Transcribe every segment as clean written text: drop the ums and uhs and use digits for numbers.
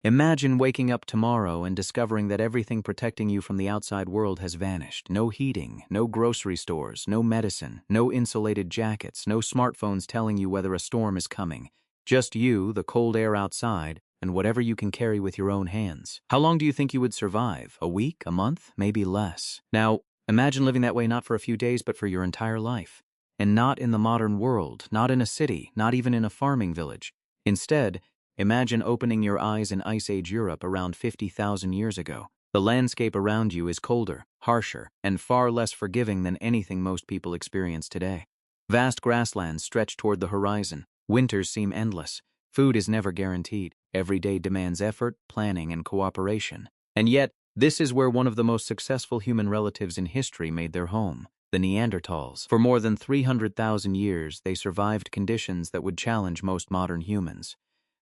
Imagine waking up tomorrow and discovering that everything protecting you from the outside world has vanished. No heating, no grocery stores, no medicine, no insulated jackets, no smartphones telling you whether a storm is coming. Just you, the cold air outside, and whatever you can carry with your own hands. How long do you think you would survive? A week? A month? Maybe less. Now, imagine living that way not for a few days but for your entire life. And not in the modern world, not in a city, not even in a farming village. Instead, imagine opening your eyes in Ice Age Europe around 50,000 years ago. The landscape around you is colder, harsher, and far less forgiving than anything most people experience today. Vast grasslands stretch toward the horizon. Winters seem endless. Food is never guaranteed. Every day demands effort, planning, and cooperation. And yet, this is where one of the most successful human relatives in history made their home, the Neanderthals. For more than 300,000 years, they survived conditions that would challenge most modern humans.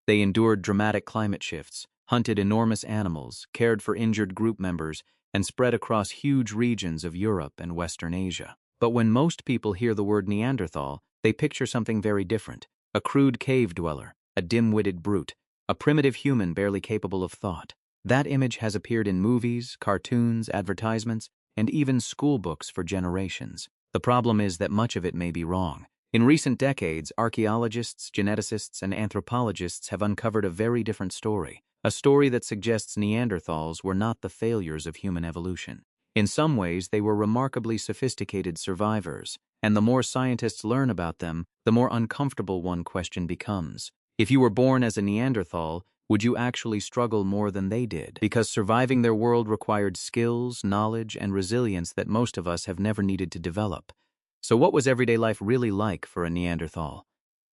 They endured dramatic climate shifts, hunted enormous animals, cared for injured group members, and spread across huge regions of Europe and Western Asia. But when most people hear the word Neanderthal, they picture something very different. A crude cave dweller, a dim-witted brute, a primitive human barely capable of thought. That image has appeared in movies, cartoons, advertisements, and even school books for generations. The problem is that much of it may be wrong. In recent decades, archaeologists, geneticists, and anthropologists have uncovered a very different story, a story that suggests Neanderthals were not the failures of human evolution. In some ways, they were remarkably sophisticated survivors, and the more scientists learn about them, the more uncomfortable one question becomes. If you were born as a Neanderthal, would you actually struggle more than they did? Because surviving their world required skills, knowledge, and resilience that most of us have never needed to develop. So what was everyday life really like for a Neanderthal?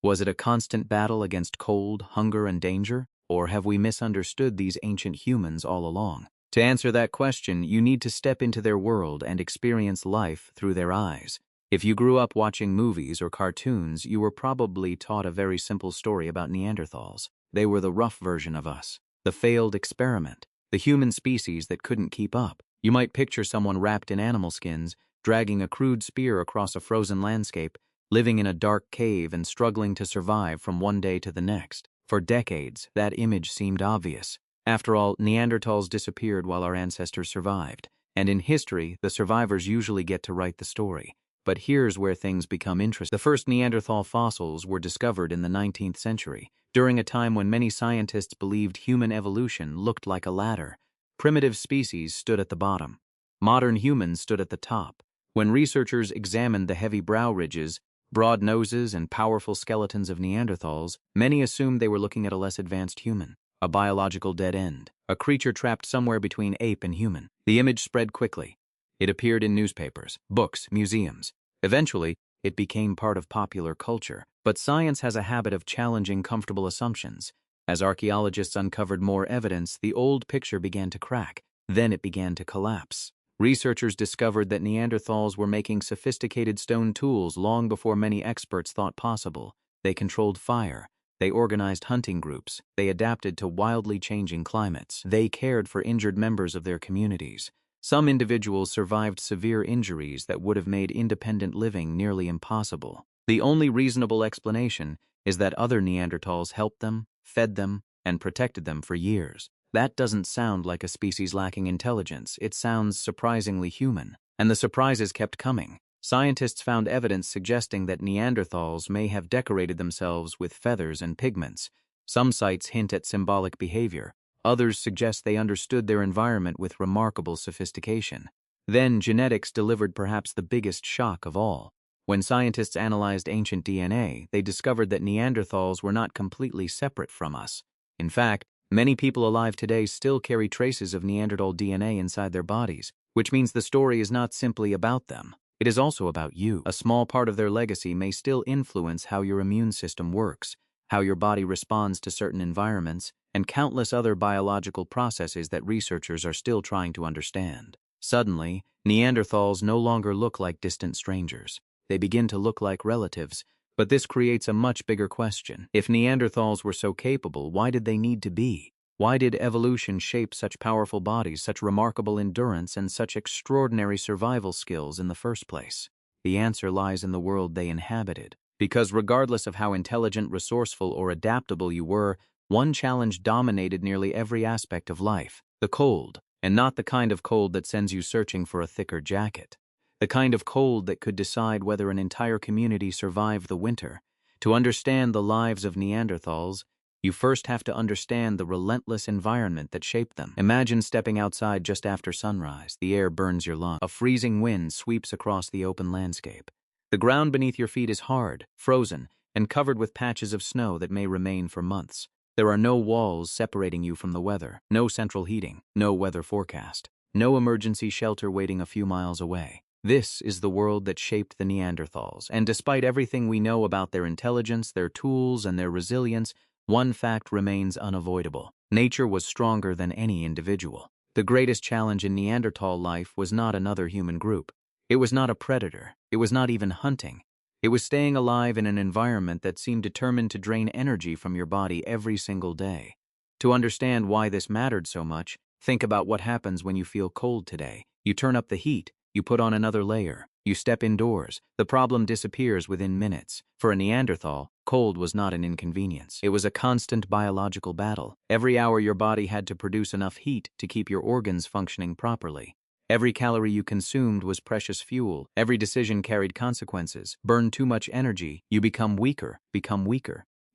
Was it a constant battle against cold, hunger, and danger? Or have we misunderstood these ancient humans all along? To answer that question, you need to step into their world and experience life through their eyes. If you grew up watching movies or cartoons, you were probably taught a very simple story about Neanderthals. They were the rough version of us, the failed experiment, the human species that couldn't keep up. You might picture someone wrapped in animal skins, dragging a crude spear across a frozen landscape, living in a dark cave and struggling to survive from one day to the next. For decades, that image seemed obvious. After all, Neanderthals disappeared while our ancestors survived, and in history, the survivors usually get to write the story. But here's where things become interesting. The first Neanderthal fossils were discovered in the 19th century, during a time when many scientists believed human evolution looked like a ladder. Primitive species stood at the bottom. Modern humans stood at the top. When researchers examined the heavy brow ridges, broad noses, and powerful skeletons of Neanderthals, many assumed they were looking at a less advanced human, a biological dead end, a creature trapped somewhere between ape and human. The image spread quickly. It appeared in newspapers, books, museums. Eventually, it became part of popular culture. But science has a habit of challenging comfortable assumptions. As archaeologists uncovered more evidence, the old picture began to crack. Then it began to collapse. Researchers discovered that Neanderthals were making sophisticated stone tools long before many experts thought possible. They controlled fire. They organized hunting groups. They adapted to wildly changing climates. They cared for injured members of their communities. Some individuals survived severe injuries that would have made independent living nearly impossible. The only reasonable explanation is that other Neanderthals helped them, fed them, and protected them for years. That doesn't sound like a species lacking intelligence. It sounds surprisingly human. And the surprises kept coming. Scientists found evidence suggesting that Neanderthals may have decorated themselves with feathers and pigments. Some sites hint at symbolic behavior. Others suggest they understood their environment with remarkable sophistication. Then genetics delivered perhaps the biggest shock of all. When scientists analyzed ancient DNA, they discovered that Neanderthals were not completely separate from us. In fact, many people alive today still carry traces of Neanderthal DNA inside their bodies, which means the story is not simply about them. It is also about you. A small part of their legacy may still influence how your immune system works, how your body responds to certain environments, and countless other biological processes that researchers are still trying to understand. Suddenly, Neanderthals no longer look like distant strangers. They begin to look like relatives, but this creates a much bigger question. If Neanderthals were so capable, why did they need to be? Why did evolution shape such powerful bodies, such remarkable endurance, and such extraordinary survival skills in the first place? The answer lies in the world they inhabited. Because regardless of how intelligent, resourceful, or adaptable you were, one challenge dominated nearly every aspect of life: the cold, and not the kind of cold that sends you searching for a thicker jacket. The kind of cold that could decide whether an entire community survived the winter. To understand the lives of Neanderthals, you first have to understand the relentless environment that shaped them. Imagine stepping outside just after sunrise. The air burns your lungs. A freezing wind sweeps across the open landscape. The ground beneath your feet is hard, frozen, and covered with patches of snow that may remain for months. There are no walls separating you from the weather, no central heating, no weather forecast, no emergency shelter waiting a few miles away. This is the world that shaped the Neanderthals, and despite everything we know about their intelligence, their tools, and their resilience, one fact remains unavoidable: nature was stronger than any individual. The greatest challenge in Neanderthal life was not another human group. It was not a predator. It was not even hunting. It was staying alive in an environment that seemed determined to drain energy from your body every single day. To understand why this mattered so much, think about what happens when you feel cold today. You turn up the heat. You put on another layer. You step indoors. The problem disappears within minutes. For a Neanderthal, cold was not an inconvenience. It was a constant biological battle. Every hour your body had to produce enough heat to keep your organs functioning properly. Every calorie you consumed was precious fuel. Every decision carried consequences. Burn too much energy, you become weaker.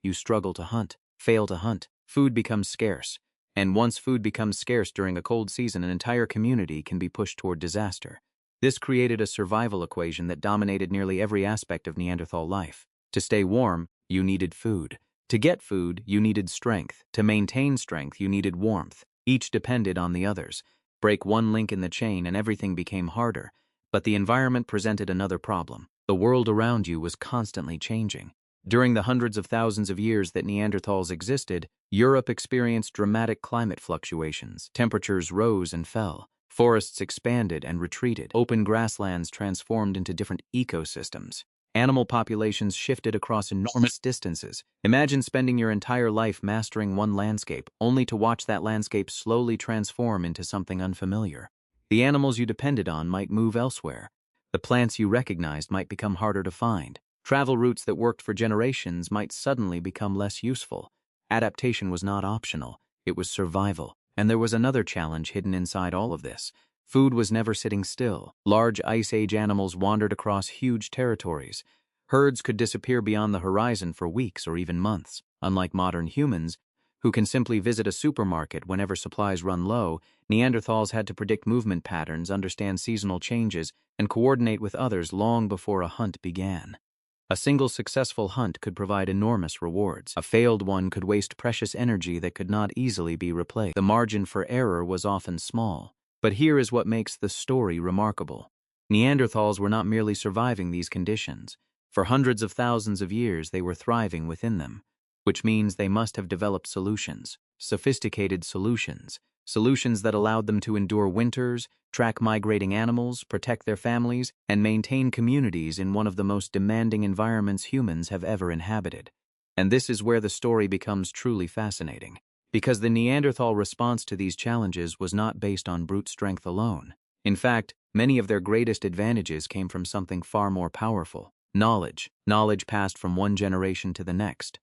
You struggle to hunt, fail to hunt. Food becomes scarce. And once food becomes scarce during a cold season, an entire community can be pushed toward disaster. This created a survival equation that dominated nearly every aspect of Neanderthal life. To stay warm, you needed food. To get food, you needed strength. To maintain strength, you needed warmth. Each depended on the others. Break one link in the chain and everything became harder. But the environment presented another problem. The world around you was constantly changing. During the hundreds of thousands of years that Neanderthals existed, Europe experienced dramatic climate fluctuations. Temperatures rose and fell. Forests expanded and retreated. Open grasslands transformed into different ecosystems. Animal populations shifted across enormous distances. Imagine spending your entire life mastering one landscape, only to watch that landscape slowly transform into something unfamiliar. The animals you depended on might move elsewhere. The plants you recognized might become harder to find. Travel routes that worked for generations might suddenly become less useful. Adaptation was not optional. It was survival. And there was another challenge hidden inside all of this. Food was never sitting still. Large Ice Age animals wandered across huge territories. Herds could disappear beyond the horizon for weeks or even months. Unlike modern humans, who can simply visit a supermarket whenever supplies run low, Neanderthals had to predict movement patterns, understand seasonal changes, and coordinate with others long before a hunt began. A single successful hunt could provide enormous rewards. A failed one could waste precious energy that could not easily be replaced. The margin for error was often small. But here is what makes the story remarkable. Neanderthals were not merely surviving these conditions. For hundreds of thousands of years, they were thriving within them, which means they must have developed solutions, sophisticated solutions that allowed them to endure winters, track migrating animals, protect their families, and maintain communities in one of the most demanding environments humans have ever inhabited. And this is where the story becomes truly fascinating. Because the Neanderthal response to these challenges was not based on brute strength alone. In fact, many of their greatest advantages came from something far more powerful: knowledge. Knowledge passed from one generation to the next.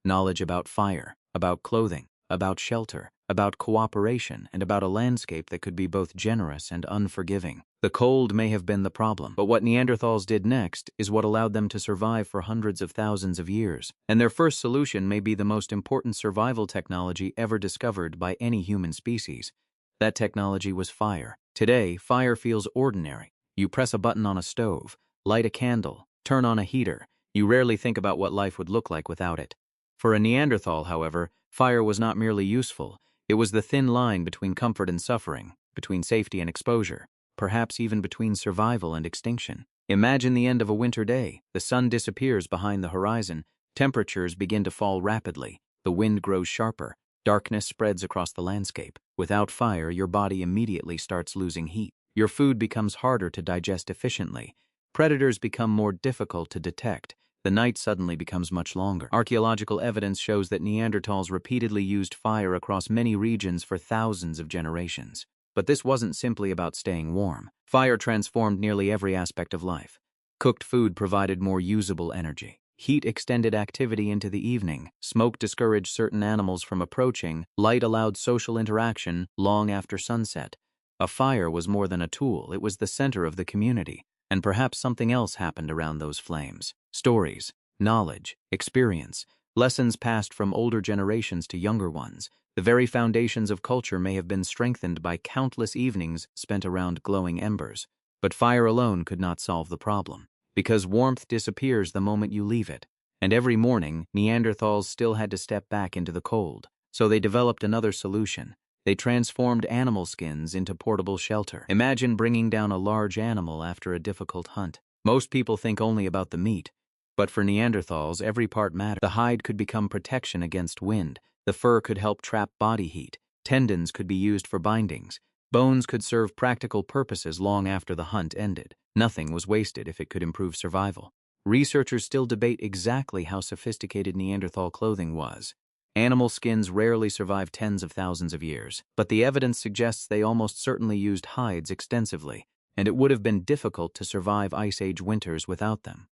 Knowledge about fire, about clothing, about shelter, about cooperation, and about a landscape that could be both generous and unforgiving. The cold may have been the problem, but what Neanderthals did next is what allowed them to survive for hundreds of thousands of years. And their first solution may be the most important survival technology ever discovered by any human species. That technology was fire. Today, fire feels ordinary. You press a button on a stove, light a candle, turn on a heater. You rarely think about what life would look like without it. For a Neanderthal, however, fire was not merely useful. It was the thin line between comfort and suffering, between safety and exposure, perhaps even between survival and extinction. Imagine the end of a winter day. The sun disappears behind the horizon. Temperatures begin to fall rapidly. The wind grows sharper. Darkness spreads across the landscape. Without fire, your body immediately starts losing heat. Your food becomes harder to digest efficiently. Predators become more difficult to detect. The night suddenly becomes much longer. Archaeological evidence shows that Neanderthals repeatedly used fire across many regions for thousands of generations. But this wasn't simply about staying warm. Fire transformed nearly every aspect of life. Cooked food provided more usable energy. Heat extended activity into the evening, smoke discouraged certain animals from approaching, light allowed social interaction long after sunset. A fire was more than a tool, it was the center of the community, and perhaps something else happened around those flames. Stories, knowledge, experience, lessons passed from older generations to younger ones. The very foundations of culture may have been strengthened by countless evenings spent around glowing embers. But fire alone could not solve the problem, because warmth disappears the moment you leave it. And every morning, Neanderthals still had to step back into the cold. So they developed another solution. They transformed animal skins into portable shelter. Imagine bringing down a large animal after a difficult hunt. Most people think only about the meat. But for Neanderthals, every part mattered. The hide could become protection against wind. The fur could help trap body heat. Tendons could be used for bindings. Bones could serve practical purposes long after the hunt ended. Nothing was wasted if it could improve survival. Researchers still debate exactly how sophisticated Neanderthal clothing was. Animal skins rarely survive tens of thousands of years, but the evidence suggests they almost certainly used hides extensively, and it would have been difficult to survive Ice Age winters without them.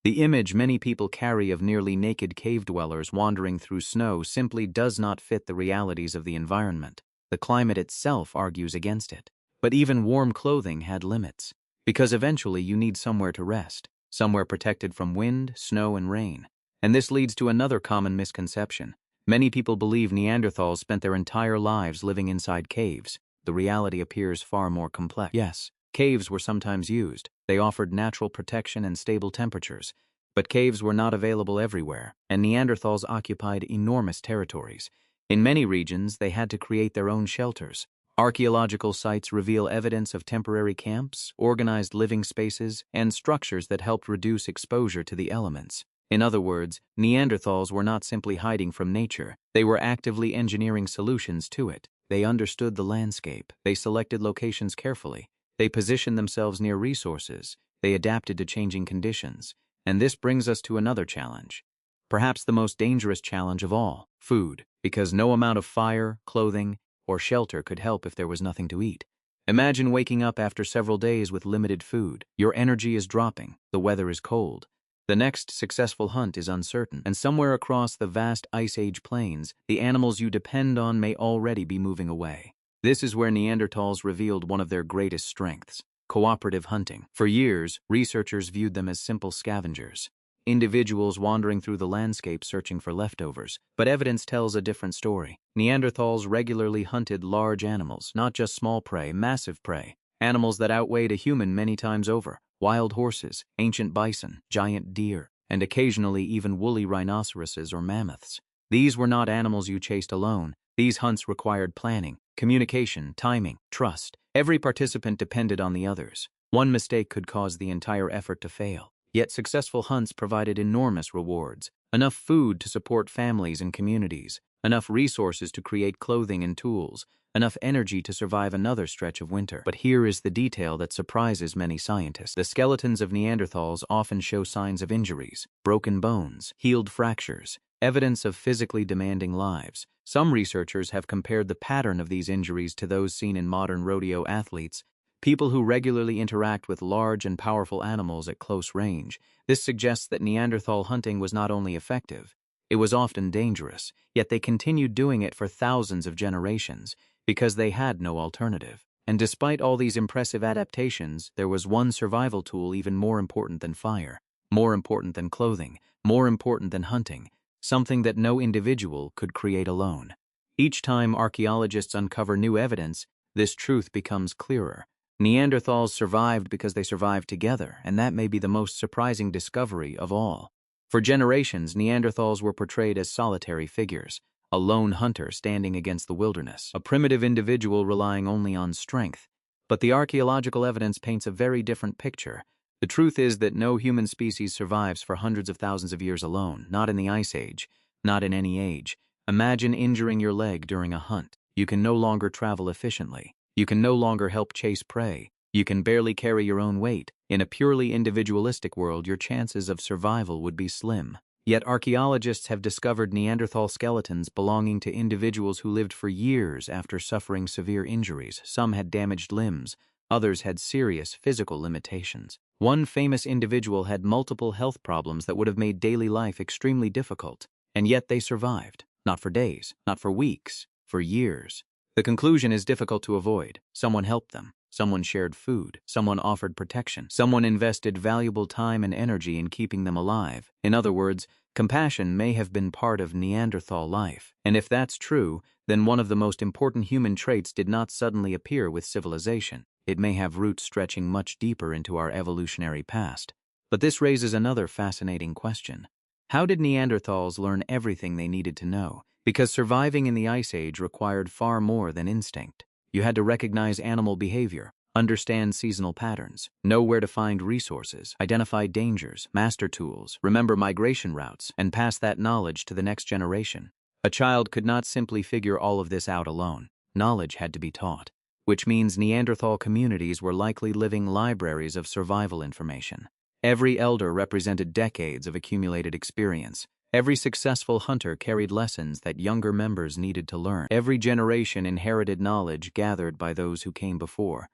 The image many people carry of nearly naked cave dwellers wandering through snow simply does not fit the realities of the environment. The climate itself argues against it. But even warm clothing had limits, because eventually you need somewhere to rest, somewhere protected from wind, snow, and rain. And this leads to another common misconception. Many people believe Neanderthals spent their entire lives living inside caves. The reality appears far more complex. Yes, caves were sometimes used. They offered natural protection and stable temperatures. But caves were not available everywhere, and Neanderthals occupied enormous territories. In many regions, they had to create their own shelters. Archaeological sites reveal evidence of temporary camps, organized living spaces, and structures that helped reduce exposure to the elements. In other words, Neanderthals were not simply hiding from nature. They were actively engineering solutions to it. They understood the landscape. They selected locations carefully. They positioned themselves near resources. They adapted to changing conditions. And this brings us to another challenge. Perhaps the most dangerous challenge of all, food, because no amount of fire, clothing, or shelter could help if there was nothing to eat. Imagine waking up after several days with limited food. Your energy is dropping, the weather is cold. The next successful hunt is uncertain, and somewhere across the vast Ice Age plains, the animals you depend on may already be moving away. This is where Neanderthals revealed one of their greatest strengths: cooperative hunting. For years, researchers viewed them as simple scavengers, individuals wandering through the landscape searching for leftovers. But evidence tells a different story. Neanderthals regularly hunted large animals, not just small prey, massive prey, animals that outweighed a human many times over. Wild horses, ancient bison, giant deer, and occasionally even woolly rhinoceroses or mammoths. These were not animals you chased alone. These hunts required planning, communication, timing, trust. Every participant depended on the others. One mistake could cause the entire effort to fail. Yet successful hunts provided enormous rewards. Enough food to support families and communities. Enough resources to create clothing and tools. Enough energy to survive another stretch of winter. But here is the detail that surprises many scientists. The skeletons of Neanderthals often show signs of injuries, broken bones, healed fractures, evidence of physically demanding lives. Some researchers have compared the pattern of these injuries to those seen in modern rodeo athletes, people who regularly interact with large and powerful animals at close range. This suggests that Neanderthal hunting was not only effective, it was often dangerous, yet they continued doing it for thousands of generations, because they had no alternative. And despite all these impressive adaptations, there was one survival tool even more important than fire, more important than clothing, more important than hunting, something that no individual could create alone. Each time archaeologists uncover new evidence, this truth becomes clearer. Neanderthals survived because they survived together, and that may be the most surprising discovery of all. For generations, Neanderthals were portrayed as solitary figures, a lone hunter standing against the wilderness, a primitive individual relying only on strength. But the archaeological evidence paints a very different picture. The truth is that no human species survives for hundreds of thousands of years alone, not in the Ice Age, not in any age. Imagine injuring your leg during a hunt. You can no longer travel efficiently. You can no longer help chase prey. You can barely carry your own weight. In a purely individualistic world, your chances of survival would be slim. Yet archaeologists have discovered Neanderthal skeletons belonging to individuals who lived for years after suffering severe injuries. Some had damaged limbs, Others had serious physical limitations. One famous individual had multiple health problems that would have made daily life extremely difficult, and yet they survived. Not for days, not for weeks, for years. The conclusion is difficult to avoid. Someone helped them. Someone shared food. Someone offered protection. Someone invested valuable time and energy in keeping them alive. In other words, compassion may have been part of Neanderthal life. And if that's true, then one of the most important human traits did not suddenly appear with civilization. It may have roots stretching much deeper into our evolutionary past. But this raises another fascinating question. How did Neanderthals learn everything they needed to know? Because surviving in the Ice Age required far more than instinct. You had to recognize animal behavior, understand seasonal patterns, know where to find resources, identify dangers, master tools, remember migration routes, and pass that knowledge to the next generation. A child could not simply figure all of this out alone. Knowledge had to be taught, which means Neanderthal communities were likely living libraries of survival information. Every elder represented decades of accumulated experience. Every successful hunter carried lessons that younger members needed to learn. Every generation inherited knowledge gathered by those who came before.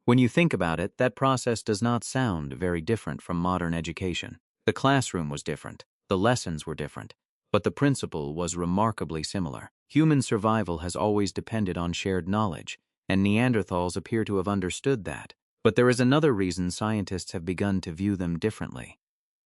When you think about it, that process does not sound very different from modern education. The classroom was different, the lessons were different, but the principle was remarkably similar. Human survival has always depended on shared knowledge, and Neanderthals appear to have understood that. But there is another reason scientists have begun to view them differently.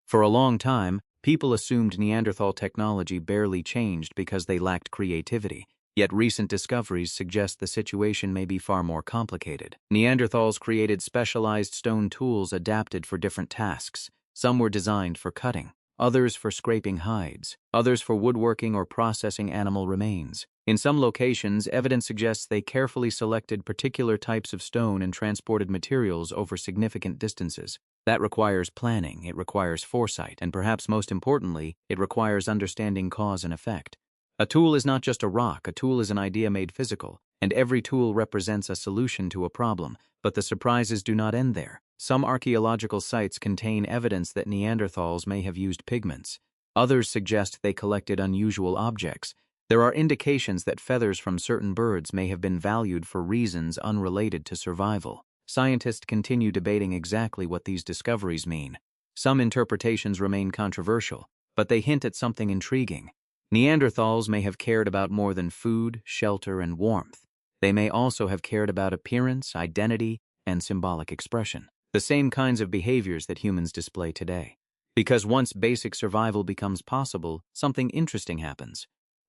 For a long time, people assumed Neanderthal technology barely changed because they lacked creativity. Yet recent discoveries suggest the situation may be far more complicated. Neanderthals created specialized stone tools adapted for different tasks. Some were designed for cutting, others for scraping hides, others for woodworking or processing animal remains. In some locations, evidence suggests they carefully selected particular types of stone and transported materials over significant distances. That requires planning, it requires foresight, and perhaps most importantly, it requires understanding cause and effect. A tool is not just a rock, a tool is an idea made physical, and every tool represents a solution to a problem, but the surprises do not end there. Some archaeological sites contain evidence that Neanderthals may have used pigments. Others suggest they collected unusual objects. There are indications that feathers from certain birds may have been valued for reasons unrelated to survival. Scientists continue debating exactly what these discoveries mean. Some interpretations remain controversial, but they hint at something intriguing. Neanderthals may have cared about more than food, shelter, and warmth. They may also have cared about appearance, identity, and symbolic expression. The same kinds of behaviors that humans display today. Because once basic survival becomes possible, something interesting happens.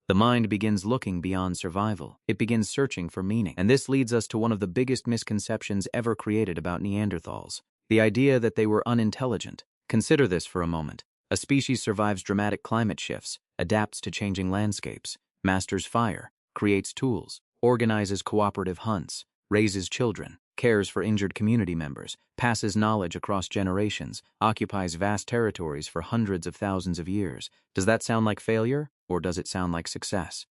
The mind begins looking beyond survival. It begins searching for meaning. And this leads us to one of the biggest misconceptions ever created about Neanderthals. The idea that they were unintelligent. Consider this for a moment. A species survives dramatic climate shifts, adapts to changing landscapes, masters fire, creates tools, organizes cooperative hunts, raises children, cares for injured community members, passes knowledge across generations, occupies vast territories for hundreds of thousands of years. Does that sound like failure, or does it sound like success?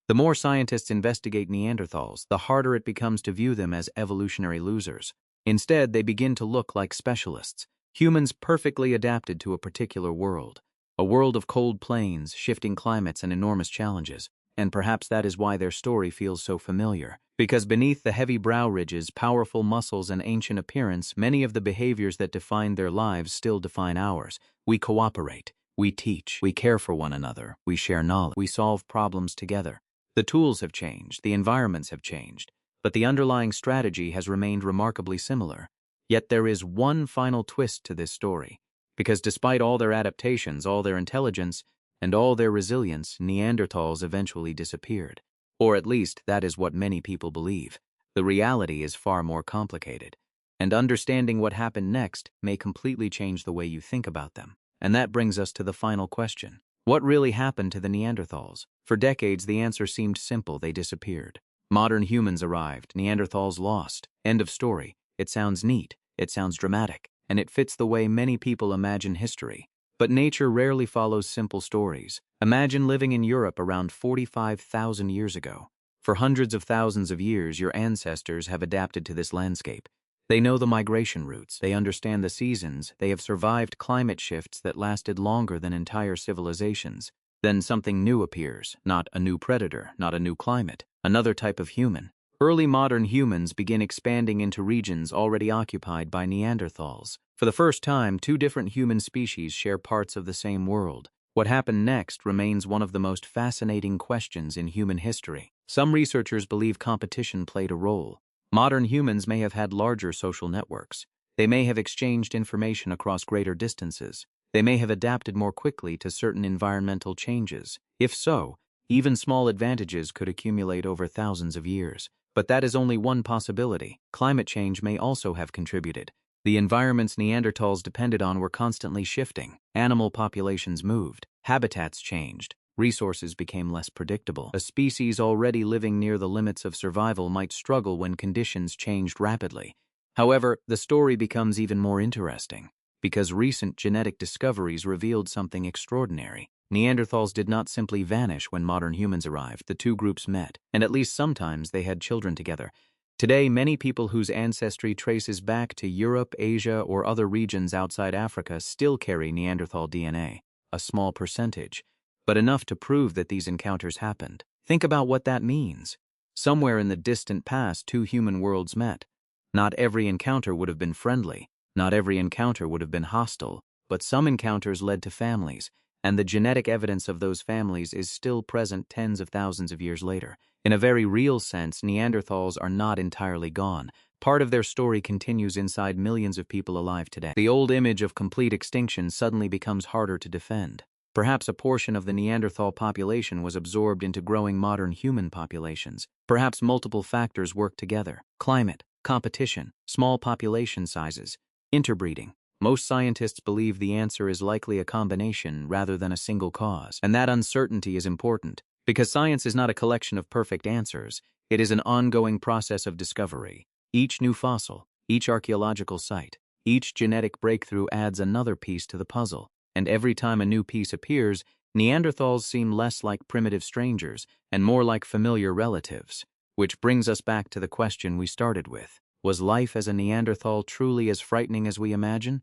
The more scientists investigate Neanderthals, the harder it becomes to view them as evolutionary losers. Instead, they begin to look like specialists, humans perfectly adapted to a particular world. A world of cold plains, shifting climates, and enormous challenges. And perhaps that is why their story feels so familiar. Because beneath the heavy brow ridges, powerful muscles, and ancient appearance, many of the behaviors that defined their lives still define ours. We cooperate, we teach, we care for one another, we share knowledge, we solve problems together. The tools have changed, the environments have changed, but the underlying strategy has remained remarkably similar. Yet there is one final twist to this story. Because despite all their adaptations, all their intelligence, and all their resilience, Neanderthals eventually disappeared. Or at least, that is what many people believe. The reality is far more complicated. And understanding what happened next may completely change the way you think about them. And that brings us to the final question. What really happened to the Neanderthals? For decades, the answer seemed simple: they disappeared. Modern humans arrived, Neanderthals lost. End of story. It sounds neat, it sounds dramatic, and it fits the way many people imagine history. But nature rarely follows simple stories. Imagine living in Europe around 45,000 years ago. For hundreds of thousands of years, your ancestors have adapted to this landscape. They know the migration routes, they understand the seasons, they have survived climate shifts that lasted longer than entire civilizations. Then something new appears, not a new predator, not a new climate, another type of human. Early modern humans begin expanding into regions already occupied by Neanderthals. For the first time, two different human species share parts of the same world. What happened next remains one of the most fascinating questions in human history. Some researchers believe competition played a role. Modern humans may have had larger social networks. They may have exchanged information across greater distances. They may have adapted more quickly to certain environmental changes. If so, even small advantages could accumulate over thousands of years. But that is only one possibility. Climate change may also have contributed. The environments Neanderthals depended on were constantly shifting. Animal populations moved. Habitats changed. Resources became less predictable. A species already living near the limits of survival might struggle when conditions changed rapidly. However, the story becomes even more interesting, because recent genetic discoveries revealed something extraordinary. Neanderthals did not simply vanish when modern humans arrived. The two groups met, and at least sometimes they had children together. Today, many people whose ancestry traces back to Europe, Asia, or other regions outside Africa still carry Neanderthal DNA. A small percentage, but enough to prove that these encounters happened. Think about what that means. Somewhere in the distant past, two human worlds met. Not every encounter would have been friendly. Not every encounter would have been hostile, but some encounters led to families, and the genetic evidence of those families is still present tens of thousands of years later. In a very real sense, Neanderthals are not entirely gone. Part of their story continues inside millions of people alive today. The old image of complete extinction suddenly becomes harder to defend. Perhaps a portion of the Neanderthal population was absorbed into growing modern human populations. Perhaps multiple factors work together: climate, competition, small population sizes, interbreeding. Most scientists believe the answer is likely a combination rather than a single cause. And that uncertainty is important, because science is not a collection of perfect answers. It is an ongoing process of discovery. Each new fossil, each archaeological site, each genetic breakthrough adds another piece to the puzzle. And every time a new piece appears, Neanderthals seem less like primitive strangers and more like familiar relatives. Which brings us back to the question we started with. Was life as a Neanderthal truly as frightening as we imagine?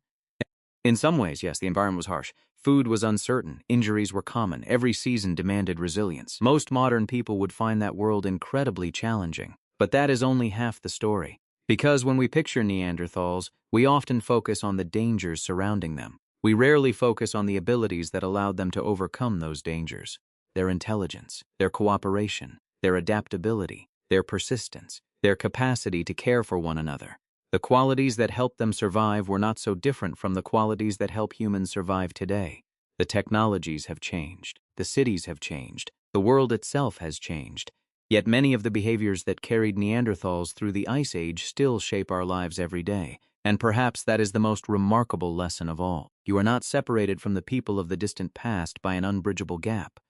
In some ways, yes, the environment was harsh. Food was uncertain, injuries were common, every season demanded resilience. Most modern people would find that world incredibly challenging. But that is only half the story. Because when we picture Neanderthals, we often focus on the dangers surrounding them. We rarely focus on the abilities that allowed them to overcome those dangers. Their intelligence, their cooperation, their adaptability, their persistence, their capacity to care for one another. The qualities that helped them survive were not so different from the qualities that help humans survive today. The technologies have changed. The cities have changed. The world itself has changed. Yet many of the behaviors that carried Neanderthals through the Ice Age still shape our lives every day. And perhaps that is the most remarkable lesson of all. You are not separated from the people of the distant past by an unbridgeable gap.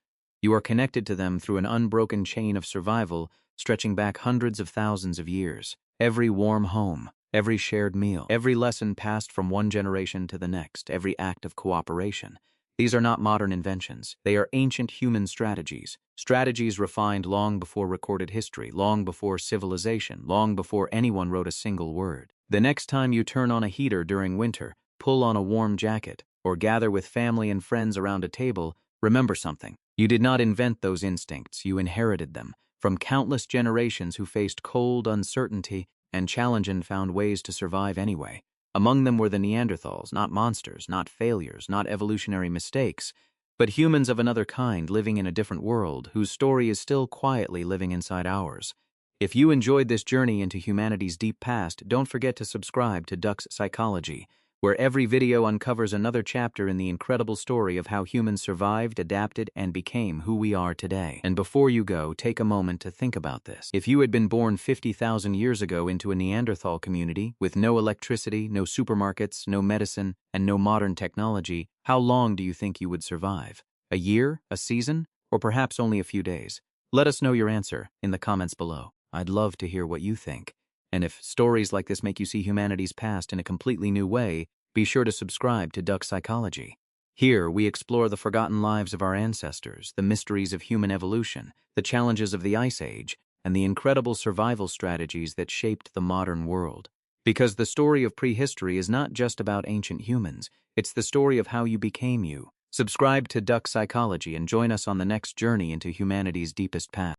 You are connected to them through an unbroken chain of survival stretching back hundreds of thousands of years. Every warm home, every shared meal, every lesson passed from one generation to the next, every act of cooperation. These are not modern inventions. They are ancient human strategies. Strategies refined long before recorded history, long before civilization, long before anyone wrote a single word. The next time you turn on a heater during winter, pull on a warm jacket, or gather with family and friends around a table, remember something. You did not invent those instincts, you inherited them from countless generations who faced cold, uncertainty, and challenge and found ways to survive anyway. Among them were the Neanderthals, not monsters, not failures, not evolutionary mistakes, but humans of another kind living in a different world whose story is still quietly living inside ours. If you enjoyed this journey into humanity's deep past, don't forget to subscribe to Duck's Psychology, where every video uncovers another chapter in the incredible story of how humans survived, adapted, and became who we are today. And before you go, take a moment to think about this. If you had been born 50,000 years ago into a Neanderthal community, with no electricity, no supermarkets, no medicine, and no modern technology, how long do you think you would survive? A year? A season? Or perhaps only a few days? Let us know your answer in the comments below. I'd love to hear what you think. And if stories like this make you see humanity's past in a completely new way, be sure to subscribe to Duck Psychology. Here, we explore the forgotten lives of our ancestors, the mysteries of human evolution, the challenges of the Ice Age, and the incredible survival strategies that shaped the modern world. Because the story of prehistory is not just about ancient humans, it's the story of how you became you. Subscribe to Duck Psychology and join us on the next journey into humanity's deepest past.